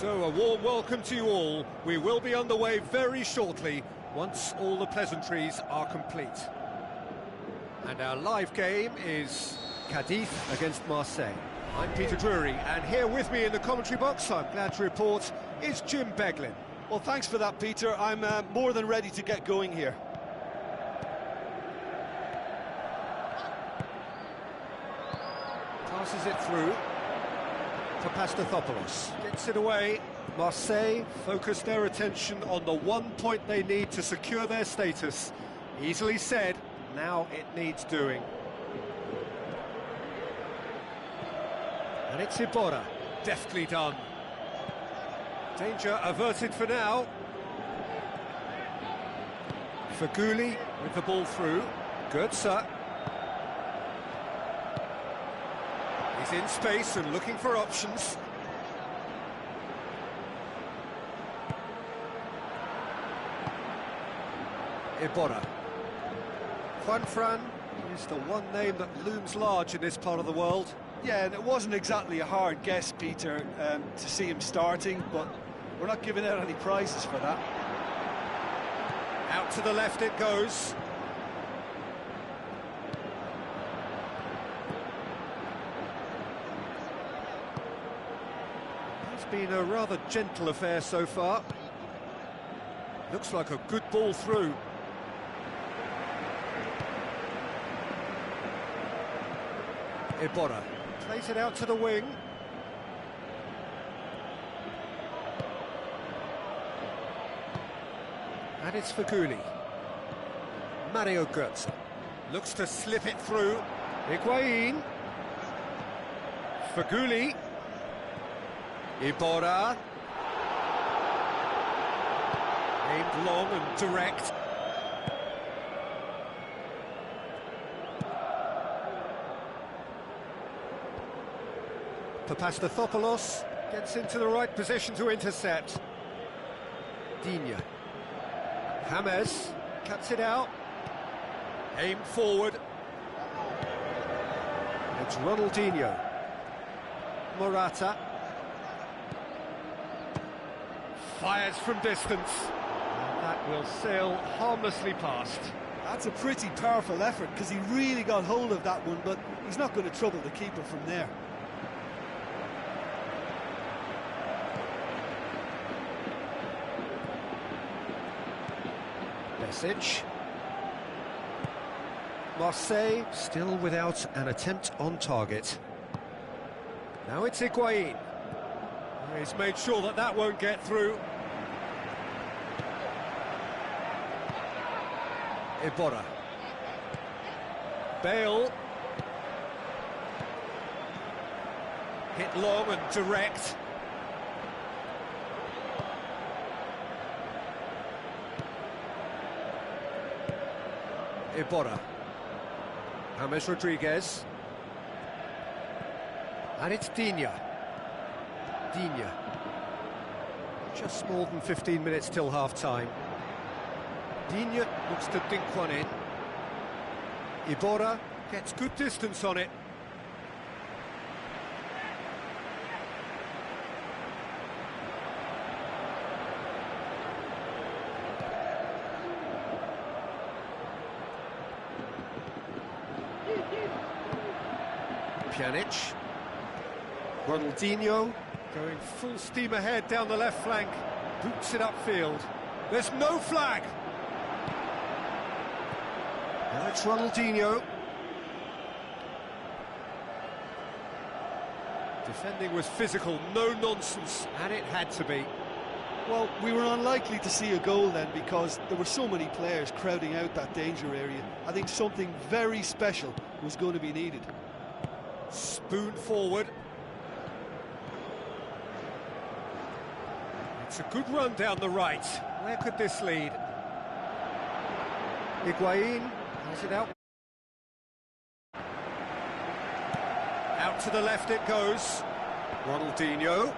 So, a warm welcome to you all. We will be underway very shortly, once all the pleasantries are complete. And our live game is Cadiz against Marseille. I'm Peter Drury, and here with me in the commentary box, I'm glad to report, is Jim Beglin. Well, thanks for that, Peter. I'm more than ready to get going here. Passes it through for Pastathopoulos. Gets it away. Marseille focus their attention on the one point they need to secure their status. Easily said, now it needs doing. And it's Iborra. Deftly done. Danger averted for now. Faguli with the ball through. Goetze. He's in space and looking for options. Iborra. Juanfran is the one name that looms large in this part of the world. Yeah, and it wasn't exactly a hard guess, Peter, to see him starting, but we're not giving out any prizes for that. Out to the left it goes. It's been a rather gentle affair so far. Looks like a good ball through. Iborra plays it out to the wing. And it's Faguli. Mario Goetze looks to slip it through. Higuain. Faguli. Iborra. Aimed long and direct. Papastathopoulos gets into the right position to intercept. Digne. James cuts it out. Aimed forward. It's Ronaldinho. Morata. Fires from distance. And that will sail harmlessly past. That's a pretty powerful effort, because he really got hold of that one, but he's not going to trouble the keeper from there. Message. Marseille still without an attempt on target. Now it's Higuain. He's made sure that that won't get through. Iborra. Bale. Hit long and direct. Iborra. James Rodriguez. And it's Digne. Digne. Just more than 15 minutes till half-time. Digne looks to dink one in. Iborra gets good distance on it. Pjanic. Ronaldinho going full steam ahead down the left flank. Boots it upfield. There's no flag. Now it's Ronaldinho. Defending was physical, no nonsense, and it had to be. Well, we were unlikely to see a goal then because there were so many players crowding out that danger area. I think something very special was going to be needed. Spoon forward. It's a good run down the right. Where could this lead? Higuain has it out. Out to the left it goes. Ronaldinho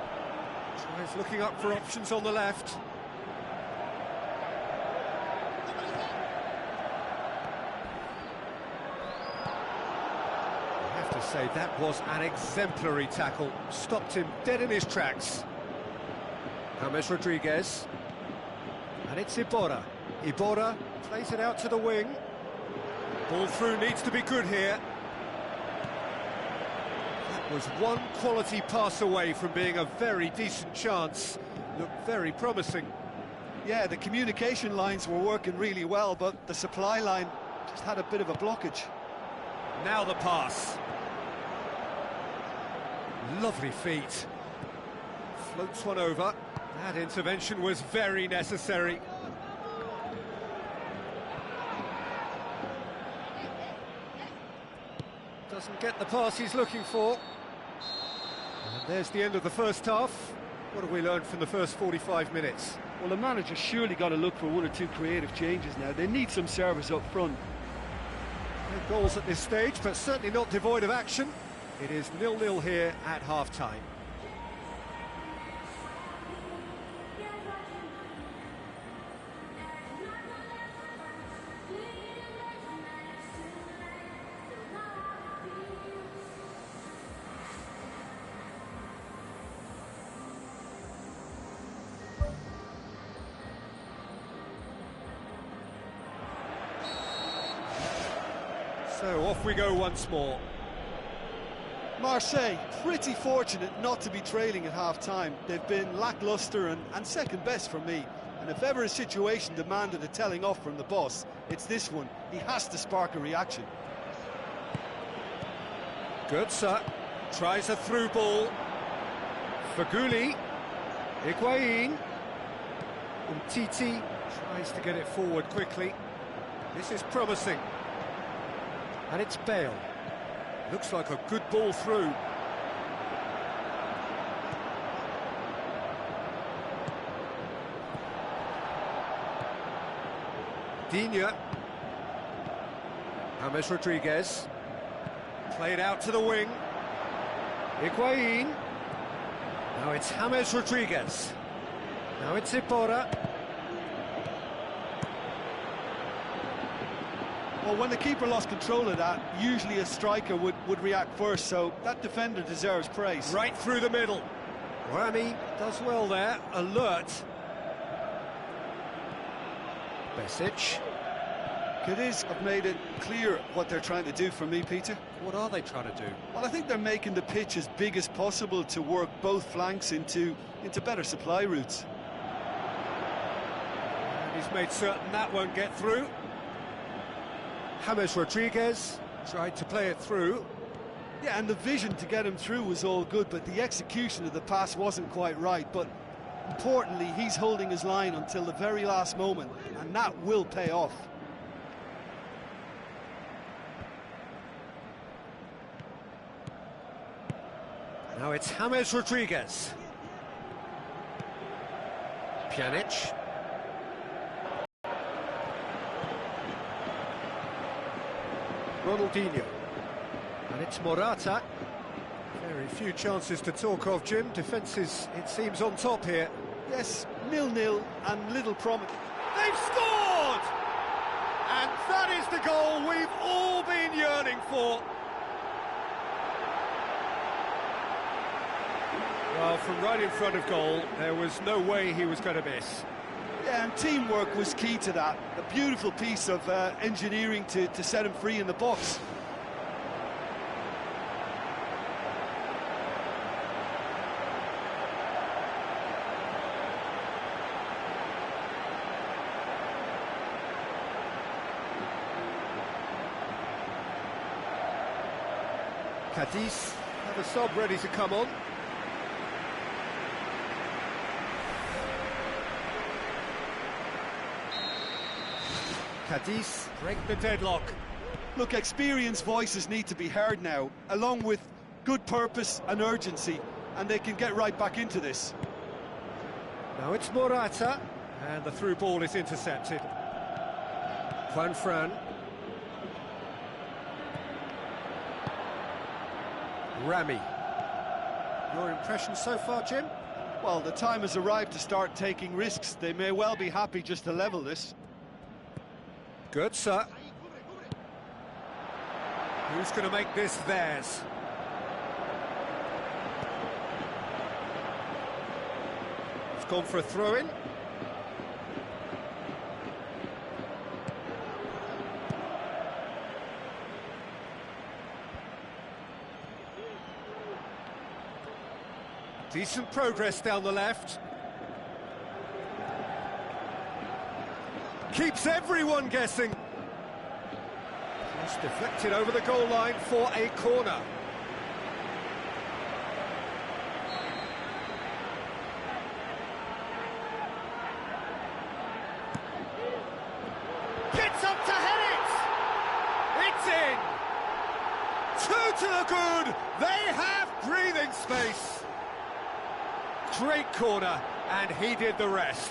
tries looking up for options on the left. I have to say that was an exemplary tackle. Stopped him dead in his tracks. James Rodriguez. And it's Iborra. Iborra plays it out to the wing. Ball through needs to be good here. That was one quality pass away from being a very decent chance. Looked very promising. Yeah, the communication lines were working really well, but the supply line just had a bit of a blockage. Now the pass. Lovely feet. Floats one over. That intervention was very necessary. Doesn't get the pass he's looking for. And there's the end of the first half. What have we learned from the first 45 minutes? Well, the manager's surely got to look for one or two creative changes now. They need some service up front. No goals at this stage, but certainly not devoid of action. It is 0-0 here at half-time. So off we go once more. Marseille, pretty fortunate not to be trailing at half-time. They've been lacklustre and second best for me. And if ever a situation demanded a telling off from the boss, it's this one. He has to spark a reaction. Götze tries a through ball. Faguli. Higuain. Umtiti tries to get it forward quickly. This is promising. And it's Bale. Looks like a good ball through. Digne. James Rodriguez. Played out to the wing. Higuain. Now it's James Rodriguez. Now it's Iborra. Well, when the keeper lost control of that, usually a striker would react first, so that defender deserves praise. Right through the middle. Rami does well there, alert. Besic. Cadiz have made it clear what they're trying to do for me, Peter. What are they trying to do? Well, I think they're making the pitch as big as possible to work both flanks into better supply routes. And he's made certain that won't get through. James Rodriguez tried to play it through. Yeah, and the vision to get him through was all good, but the execution of the pass wasn't quite right. But importantly, he's holding his line until the very last moment, and that will pay off. Now it's James Rodriguez. Pjanic. Ronaldinho. And it's Morata. Very few chances to talk of, Jim. Defence is, it seems, on top here. Yes, 0-0 and little promise. They've scored! And that is the goal we've all been yearning for. Well, from right in front of goal, there was no way he was going to miss. Yeah, and teamwork was key to that. A beautiful piece of engineering to set him free in the box. Cadiz have a sub ready to come on. Cadiz break the deadlock. Look, experienced voices need to be heard now, along with good purpose and urgency, and they can get right back into this. Now it's Morata, and the through ball is intercepted. Juan Fran. Rami. Your impression so far, Jim? Well, the time has arrived to start taking risks. They may well be happy just to level this. Good, sir. Who's going to make this theirs? It's gone for a throw-in. Decent progress down the left. Keeps everyone guessing. Just deflected over the goal line for a corner. Gets up to head it! It's in! Two to the good! They have breathing space! Great corner, and he did the rest.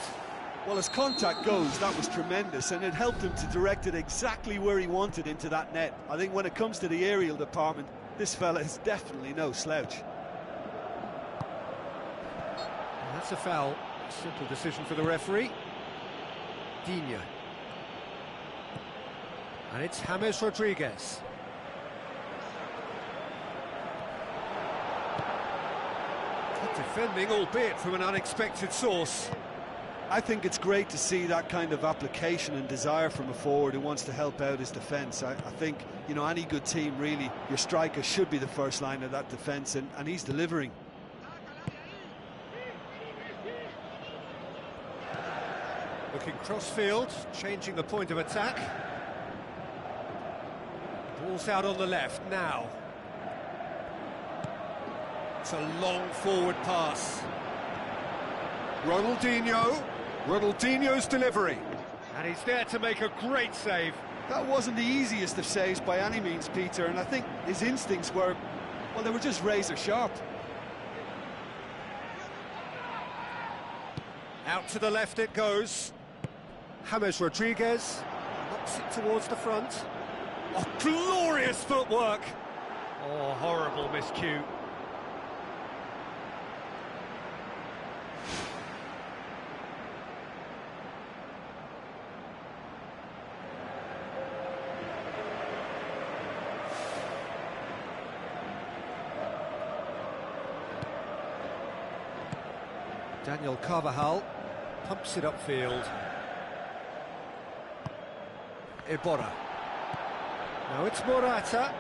Well, as contact goes, that was tremendous, and it helped him to direct it exactly where he wanted into that net. I think when it comes to the aerial department, this fella is definitely no slouch. And that's a foul. Simple decision for the referee. Digne. And it's James Rodriguez. Good defending, albeit from an unexpected source. I think it's great to see that kind of application and desire from a forward who wants to help out his defence. I think, you know, any good team, really, your striker should be the first line of that defence, and he's delivering. Looking cross-field, changing the point of attack. Ball's out on the left now. It's a long forward pass. Ronaldinho's delivery. And he's there to make a great save. That wasn't the easiest of saves by any means, Peter, and I think his instincts were, well, they were just razor sharp. Out to the left it goes. James Rodriguez knocks it towards the front. Oh, glorious footwork! Oh, horrible miscue. Daniel Carvajal pumps it upfield. Iborra. Now it's Morata.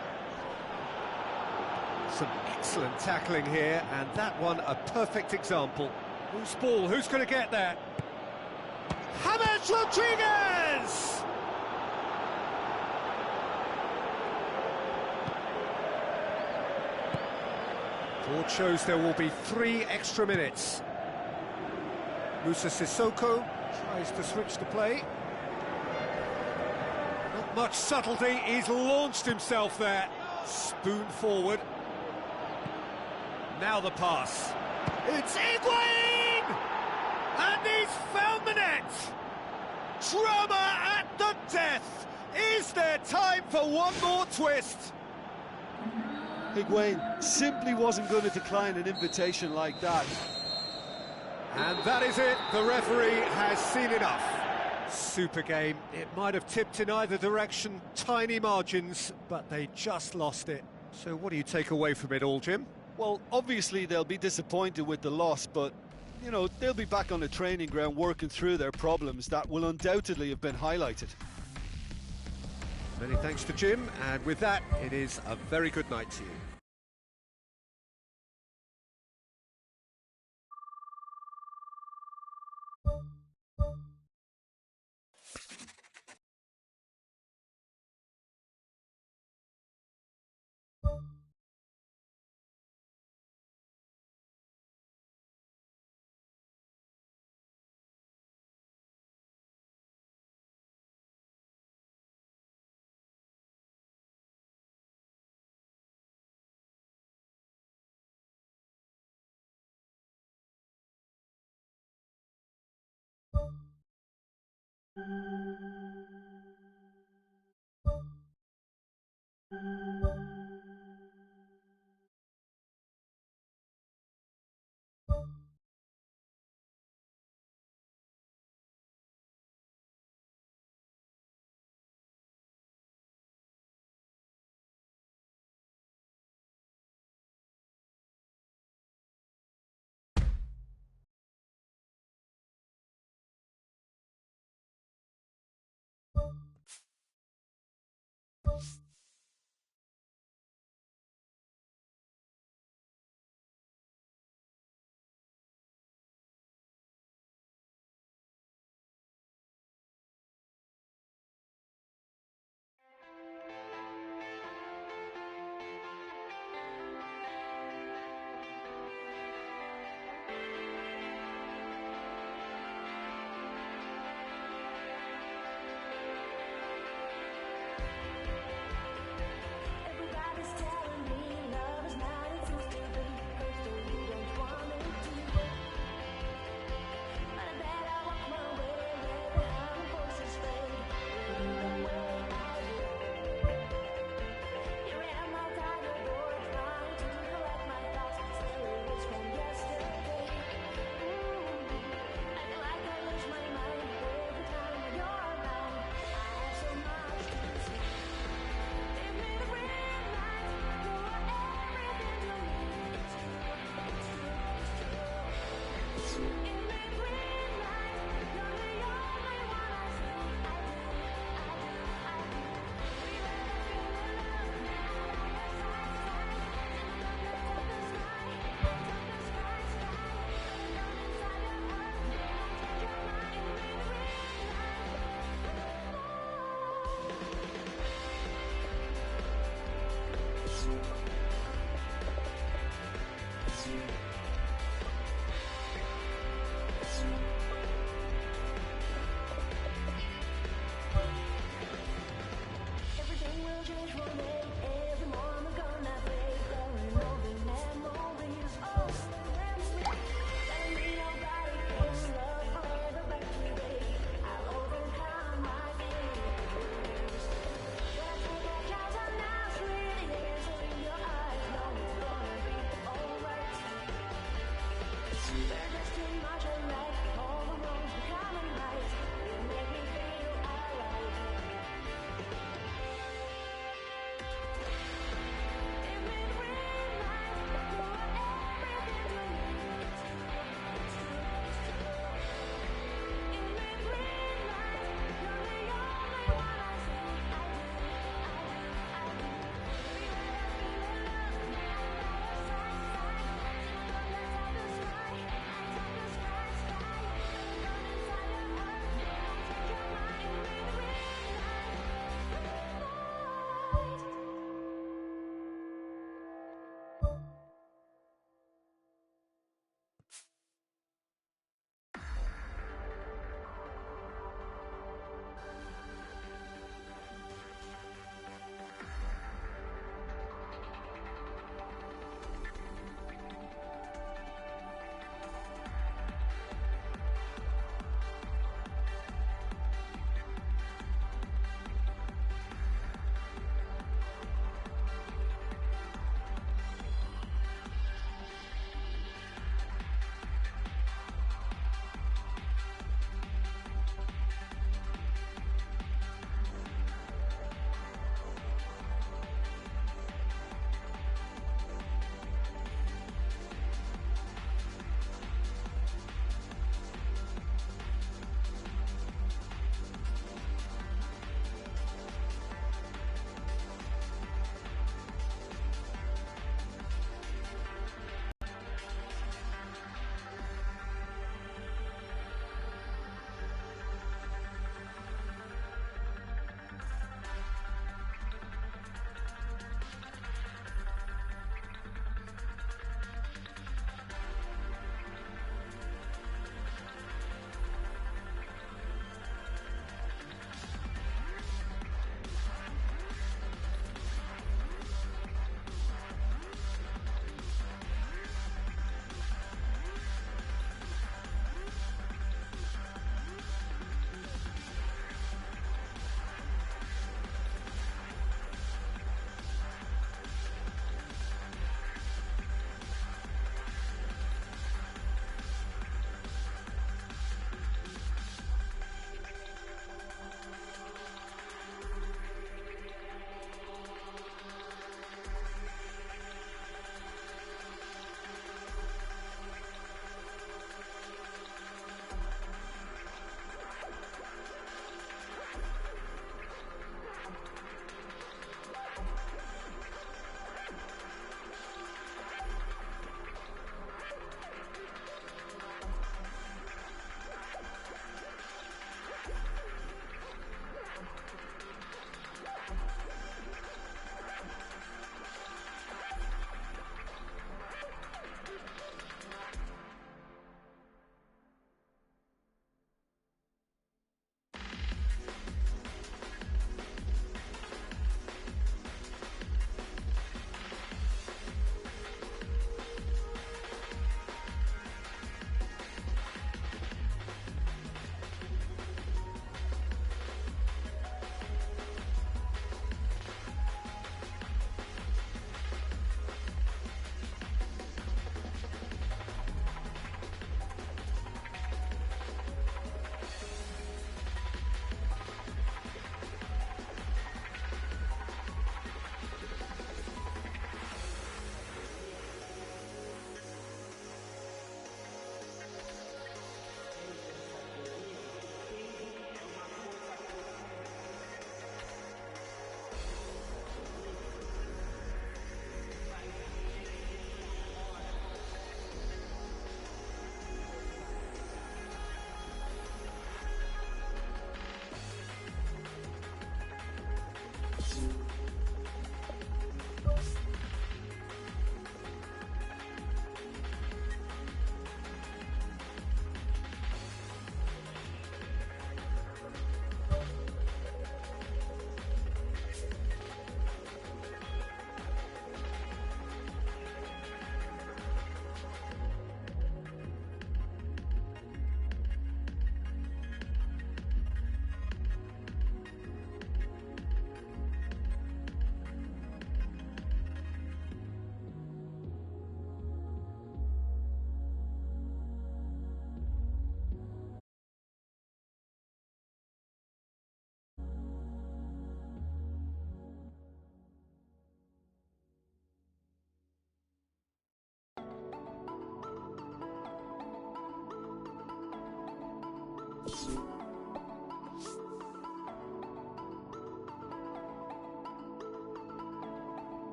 Some excellent tackling here, and that one a perfect example. Who's ball? Who's going to get there? James Rodriguez! Board shows there will be 3 extra minutes. Musa Sissoko tries to switch the play. Not much subtlety, he's launched himself there. Spoon forward. Now the pass. It's Higuain! And he's found the net! Drama at the death! Is there time for one more twist? Higuain simply wasn't going to decline an invitation like that. And that is it, the referee has seen enough. Super game, it might have tipped in either direction, tiny margins, but they just lost it. So what do you take away from it all, Jim? Well, obviously they'll be disappointed with the loss, but, you know, they'll be back on the training ground working through their problems that will undoubtedly have been highlighted. Many thanks to Jim, and with that, it is a very good night to you.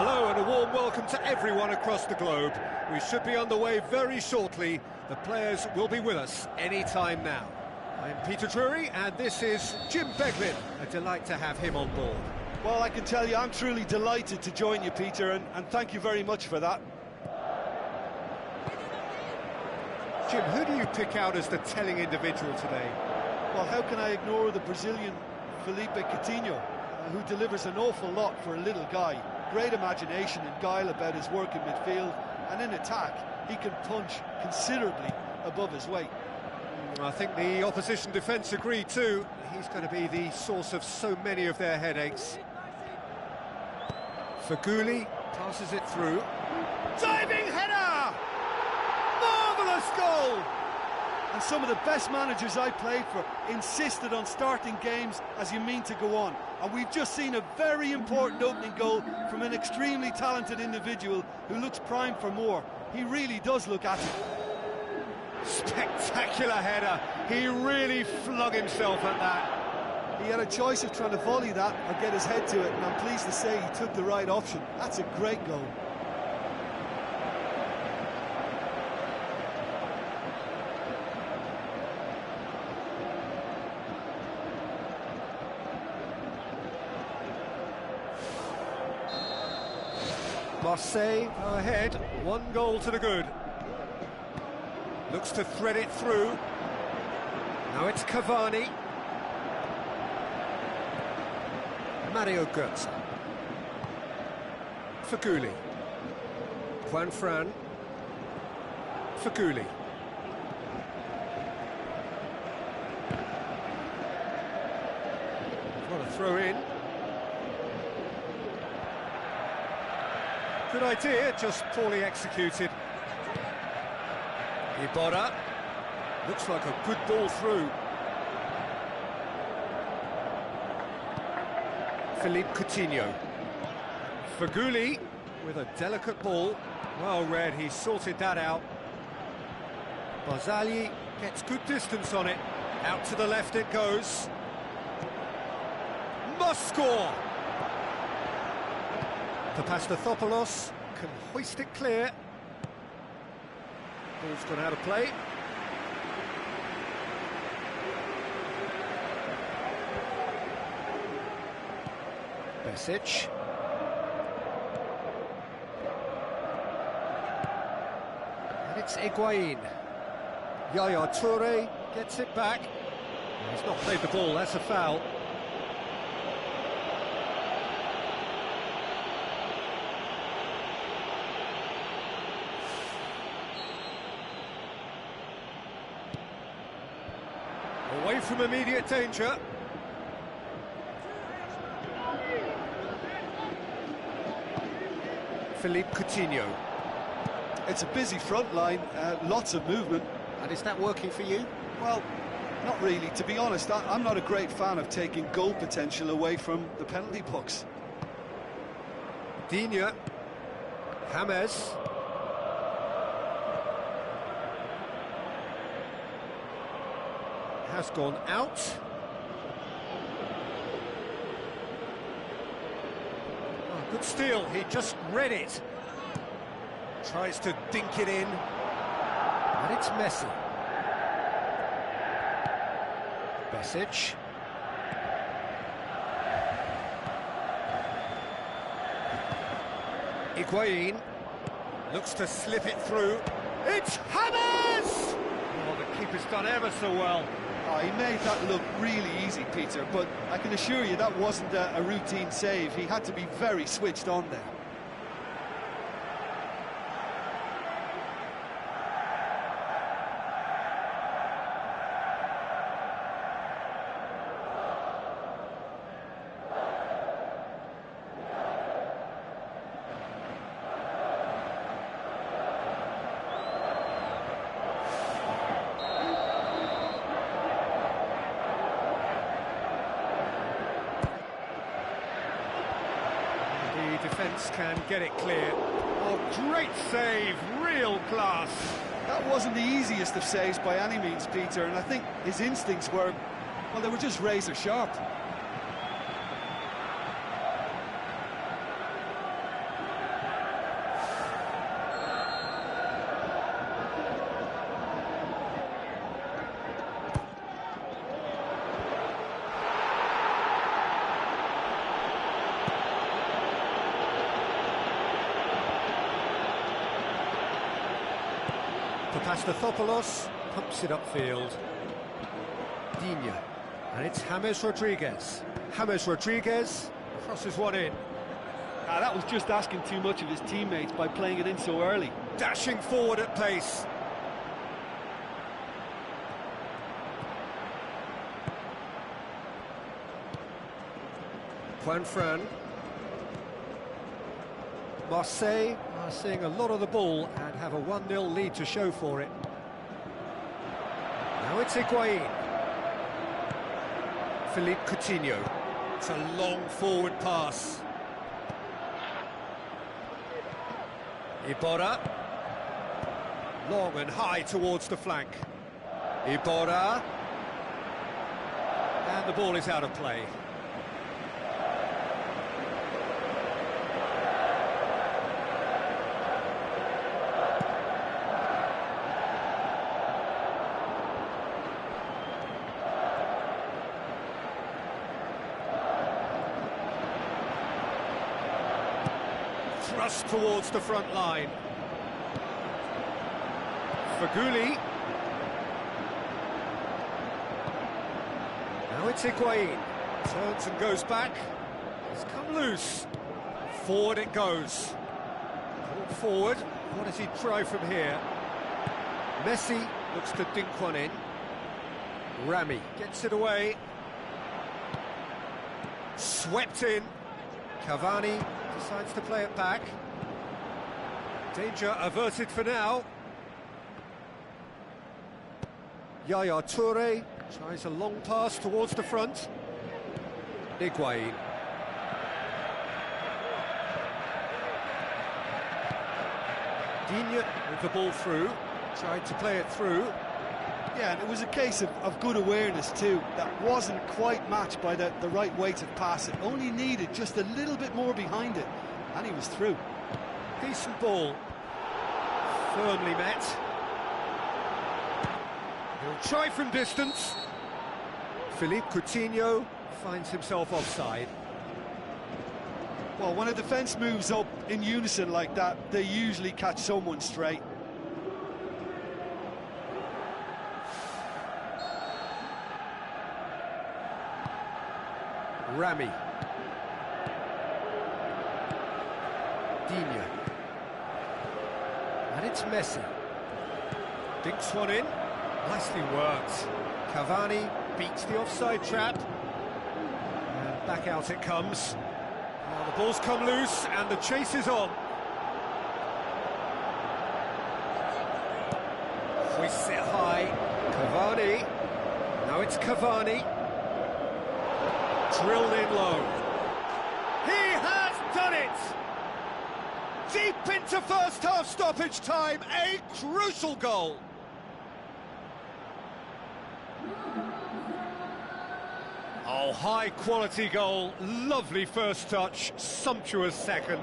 Hello and a warm welcome to everyone across the globe. We should be underway very shortly. The players will be with us any time now. I'm Peter Drury and this is Jim Beglin. A delight to have him on board. Well, I can tell you I'm truly delighted to join you, Peter, and thank you very much for that. Jim, who do you pick out as the telling individual today? Well, how can I ignore the Brazilian Felipe Coutinho, who delivers an awful lot for a little guy. Great imagination and guile about his work in midfield, and in attack he can punch considerably above his weight. I think the opposition defence agree too. He's going to be the source of so many of their headaches. Faguli passes it through. Diving header! Marvellous goal! And some of the best managers I played for insisted on starting games as you mean to go on. And we've just seen a very important opening goal from an extremely talented individual who looks primed for more. He really does look at it. Spectacular header. He really flung himself at that. He had a choice of trying to volley that or get his head to it, and I'm pleased to say he took the right option. That's a great goal. Marseille go ahead, 1 goal to the good. Looks to thread it through. Now it's Cavani. Mario Götze. Faguli. Juan Fran. Faguli. What a throw in. Good idea, just poorly executed. Iborra. Looks like a good ball through. Philippe Coutinho. Faguli with a delicate ball. Well read, he sorted that out. Barzagli gets good distance on it. Out to the left it goes. Must score! Papastathopoulos can hoist it clear. Ball's gone out of play. Besic. And it's Higuain. Yaya Toure gets it back. He's not played the ball, that's a foul. Away from immediate danger. Philippe Coutinho. It's a busy front line, lots of movement. And is that working for you? Well, not really. To be honest, I'm not a great fan of taking goal potential away from the penalty box. Digne. James. Has gone out. Oh, good steal. He just read it. Tries to dink it in. And it's Messi. Pes17. Higuain looks to slip it through. It's James! Oh, the keeper's done ever so well. Oh, he made that look really easy, Peter, but I can assure you that wasn't a routine save. He had to be very switched on there. Defence can get it clear. Oh, great save, real class. That wasn't the easiest of saves by any means, Peter, and I think his instincts were, well, they were just razor sharp. Papastathopoulos pumps it upfield. Digne. And it's James Rodriguez. James Rodriguez crosses one in. That was just asking too much of his teammates by playing it in so early. Dashing forward at pace. Juanfran. Marseille are seeing a lot of the ball and have a 1-0 lead to show for it. Now it's Higuain. Philippe Coutinho. It's a long forward pass. Iborra. Long and high towards the flank. Iborra. And the ball is out of play. Thrust towards the front line. Faguli. Now it's Higuain. Turns and goes back. It's come loose. Forward it goes. Ball forward. What does he try from here? Messi looks to dink one in. Rami gets it away. Swept in. Cavani decides to play it back. Danger averted for now. Yaya Toure tries a long pass towards the front. Higuain. Digne with the ball through. Tried to play it through. Yeah, and it was a case of good awareness too. That wasn't quite matched by the right weight of pass. It only needed just a little bit more behind it, and he was through. Decent ball. Firmly met. He'll try from distance. Philippe Coutinho finds himself offside. Well, when a defence moves up in unison like that, they usually catch someone straight. Rami. Digne. And it's Messi. Dinks one in. Nicely worked. Cavani beats the offside trap. And back out it comes. Now the ball's come loose and the chase is on. Twists it high. Cavani. Now it's Cavani. Drilled in low. He has done it! Deep into first half stoppage time, a crucial goal. Oh, high quality goal, lovely first touch, sumptuous second.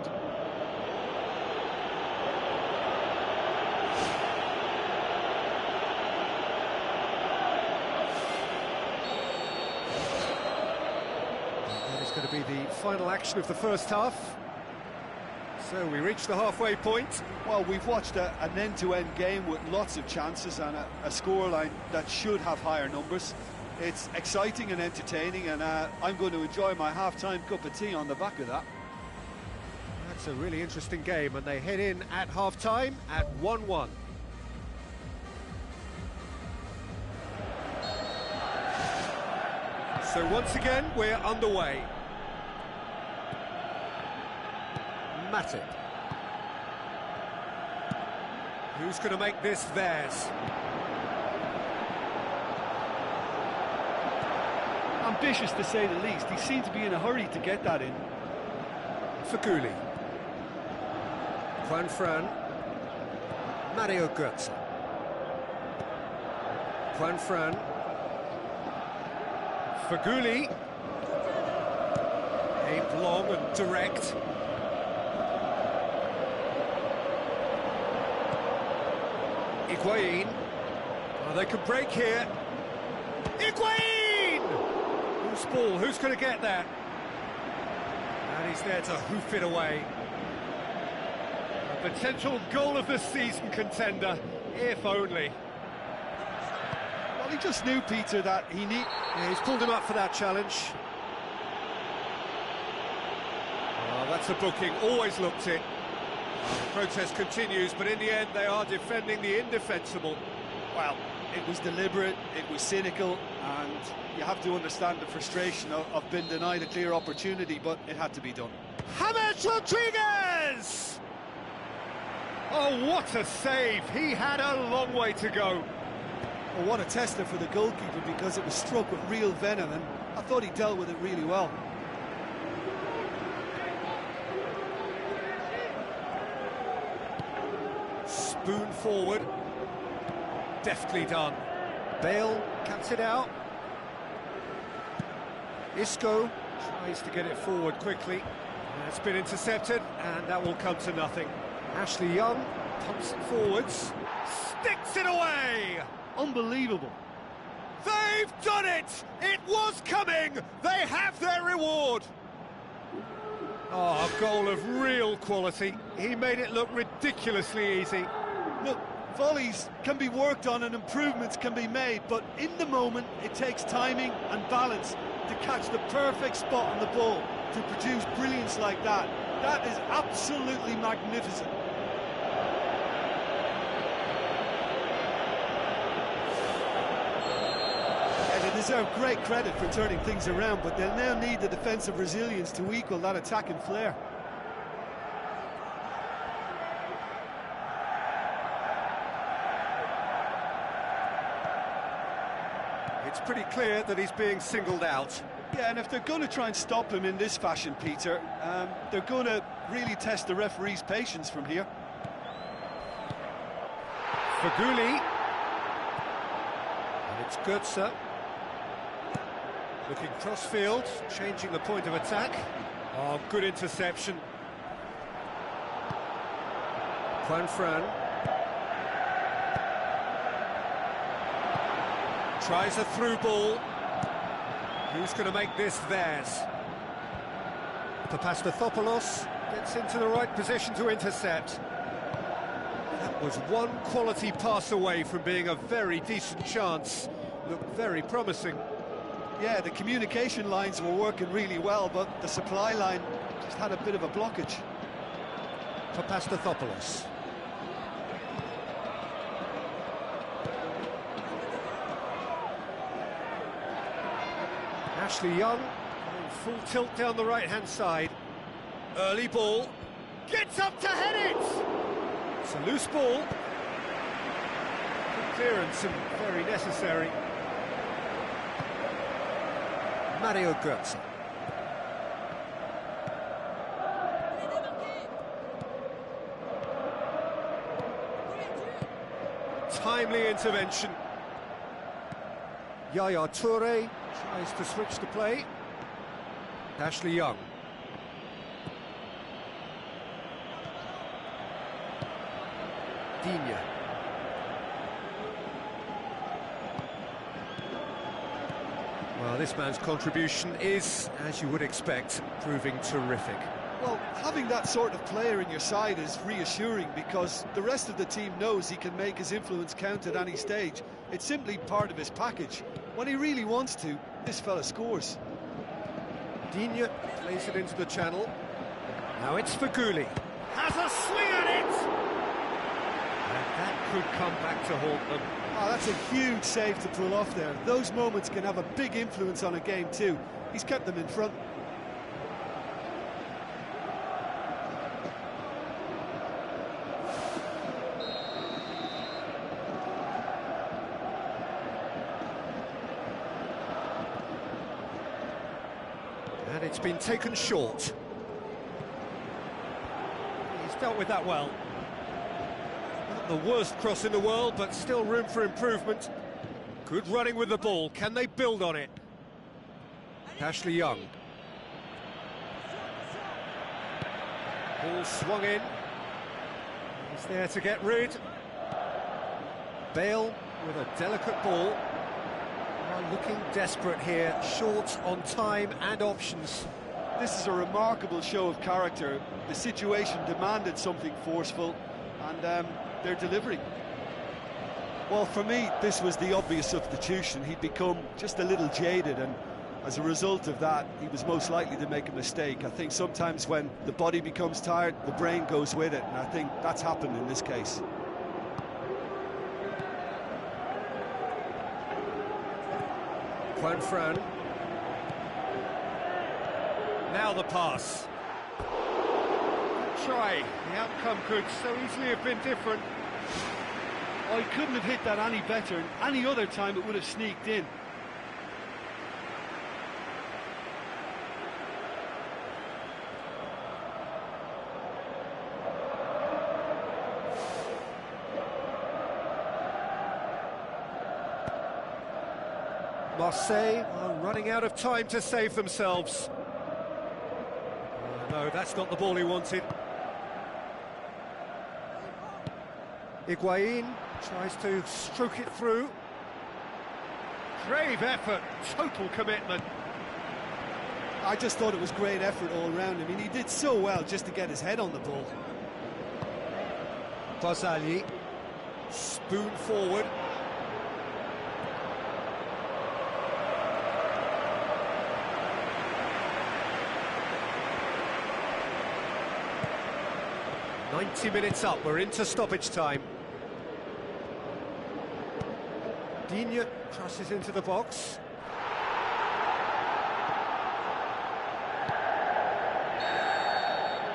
That is going to be the final action of the first half. So we reach the halfway point. Well, we've watched an end-to-end game with lots of chances and a scoreline that should have higher numbers. It's exciting and entertaining, and I'm going to enjoy my half-time cup of tea on the back of that. That's a really interesting game, and they head in at half-time at 1-1. So once again, we're underway. Matip. Who's going to make this theirs? Ambitious to say the least. He seemed to be in a hurry to get that in. Faguli. Juan Fran. Mario Götze. Juan Fran. Faguli. Aimed long and direct. Higuain. Oh, they could break here. Higuain! Who's ball? Who's going to get that? And he's there to hoof it away. A potential goal of the season contender, if only. Well, he just knew, Peter, that he need... Yeah, he's pulled him up for that challenge. Oh, that's a booking. Always looked it. The protest continues, but in the end they are defending the indefensible. Well, it was deliberate, it was cynical, and you have to understand the frustration of being denied a clear opportunity, but it had to be done. James Rodriguez! Oh, what a save! He had a long way to go. Well, what a tester for the goalkeeper, because it was struck with real venom, and I thought he dealt with it really well. Spoon forward, deftly done. Bale cuts it out. Isco tries to get it forward quickly. It's been intercepted, and that will come to nothing. Ashley Young pumps it forwards, sticks it away! Unbelievable. They've done it! It was coming! They have their reward! Oh, a goal of real quality. He made it look ridiculously easy. Look, volleys can be worked on and improvements can be made, but in the moment it takes timing and balance to catch the perfect spot on the ball to produce brilliance like that. That is absolutely magnificent. And they deserve great credit for turning things around, but they'll now need the defensive resilience to equal that attacking flair. It's pretty clear that he's being singled out. Yeah, and if they're going to try and stop him in this fashion, Peter, they're going to really test the referee's patience from here. Faguli. And it's Götze. Looking cross-field, changing the point of attack. Oh, good interception. Juan Fran. Tries a through ball. Who's going to make this theirs? Papastathopoulos gets into the right position to intercept. That was one quality pass away from being a very decent chance. Looked very promising. Yeah, the communication lines were working really well, but the supply line just had a bit of a blockage. Papastathopoulos. Ashley Young going full tilt down the right-hand side. Early ball. Gets up to head it! It's a loose ball. Good clearance and very necessary. Mario Götze. Timely intervention. Yaya Toure tries to switch the play. Ashley Young. Digne. Well, this man's contribution is, as you would expect, proving terrific. Well, having that sort of player in your side is reassuring because the rest of the team knows he can make his influence count at any stage. It's simply part of his package. When he really wants to, this fella scores. Digne plays it into the channel. Now it's for Gulli. Has a swing at it! And that could come back to haunt them. Oh, that's a huge save to pull off there. Those moments can have a big influence on a game too. He's kept them in front. And it's been taken short. He's dealt with that well. Not the worst cross in the world, but still room for improvement. Good running with the ball. Can they build on it? Ashley Young. Ball swung in. He's there to get rid. Bale with a delicate ball. Looking desperate here, short on time and options. This is a remarkable show of character. The situation demanded something forceful, and they're delivering. Well, for me, this was the obvious substitution. He'd become just a little jaded, and as a result of that, he was most likely to make a mistake. I think sometimes when the body becomes tired, the brain goes with it, and I think that's happened in this case. Fran. Now the pass. Try. The outcome could so easily have been different. Oh, he couldn't have hit that any better, and any other time it would have sneaked in. Marseille are running out of time to save themselves. No, that's not the ball he wanted. Higuain tries to stroke it through. Brave effort, total commitment. I just thought it was great effort all round. I mean, he did so well just to get his head on the ball. Barzagli, spoon forward. "90 minutes up, we're into stoppage time." Digne crosses into the box.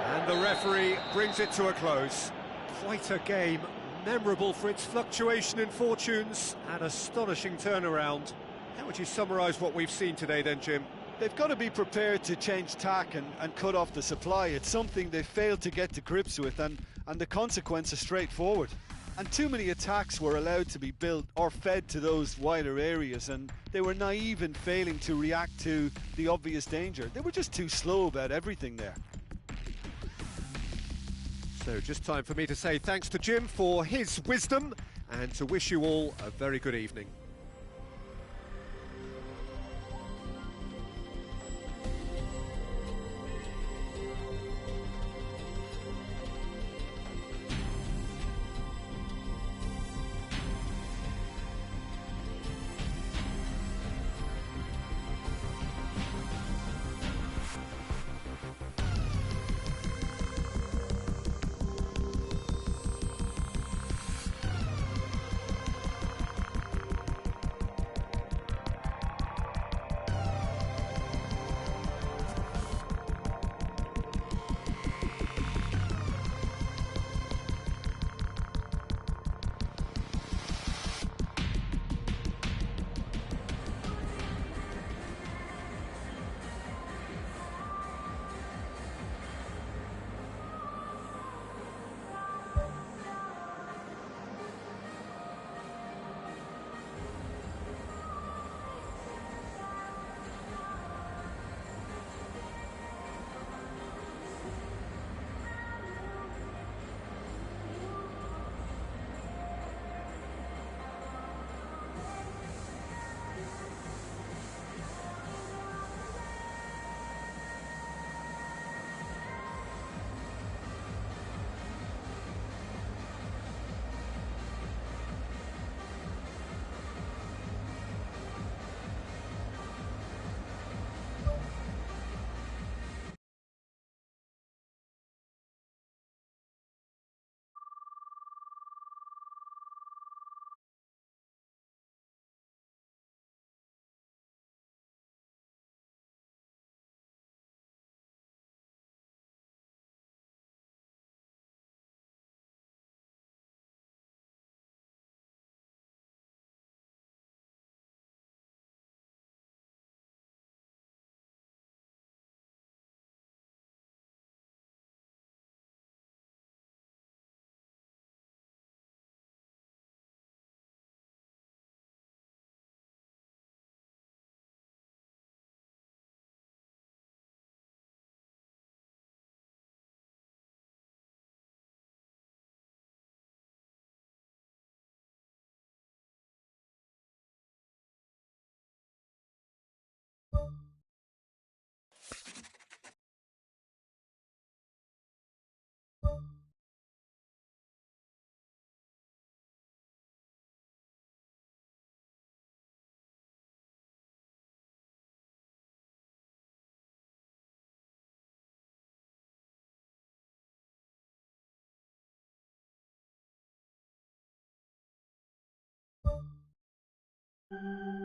And the referee brings it to a close. Quite a game, memorable for its fluctuation in fortunes and astonishing turnaround. How would you summarise what we've seen today then, Jim? They've got to be prepared to change tack and cut off the supply. It's something they failed to get to grips with, and the consequence is straightforward. And too many attacks were allowed to be built or fed to those wider areas, and they were naive in failing to react to the obvious danger. They were just too slow about everything there. So just time for me to say thanks to Jim for his wisdom and to wish you all a very good evening. You